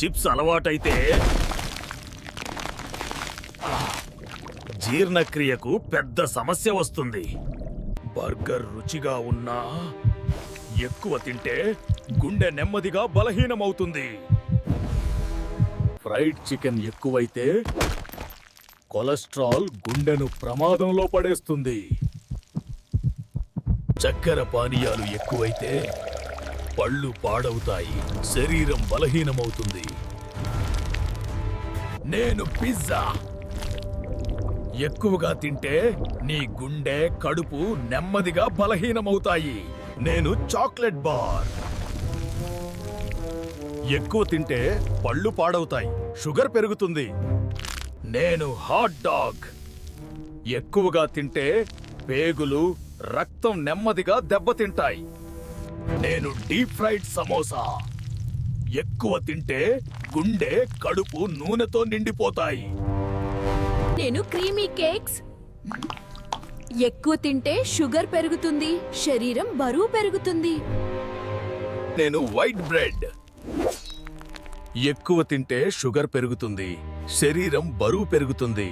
Chips అలవాటైతే జీర్ణక్రియకు పెద్ద సమస్య వస్తుంది. బర్గర్ రుచిగా ఉన్నా ఎక్కువ తింటే గుండె నెమ్మదిగా బలహీనమవుతుంది. ఫ్రైడ్ చికెన్ ఎక్కువైతే కొలెస్ట్రాల్ గుండెను ప్రమాదంలో పడేస్తుంది. చక్కెర పానీయాలు ఎక్కువైతే పళ్ళు పాడవుతాయి, శరీరం బలహీనమవుతుంది. నేను పిజ్జా ఎక్కువగా తింటే నీ గుండె, కడుపు నెమ్మదిగా బలహీనమవుతాయి. నేను చాక్లెట్ బార్ ఎక్కువ తింటే పళ్ళు పాడవుతాయి, షుగర్ పెరుగుతుంది. నేను హాట్ డాగ్ ఎక్కువగా తింటే పేగులు, రక్తం నెమ్మదిగా దెబ్బతింటాయి. నేను డీప్ ఫ్రైడ్ సమోసా ఎక్కువ తింటే గుండె, కడుపు నూనెతో నిండిపోతాయి. నేను క్రీమీ కేక్స్ ఎక్కువ తింటే షుగర్ పెరుగుతుంది, శరీరం బరువు పెరుగుతుంది. నేను వైట్ బ్రెడ్ ఎక్కువ తింటే షుగర్ పెరుగుతుంది, శరీరం బరువు పెరుగుతుంది.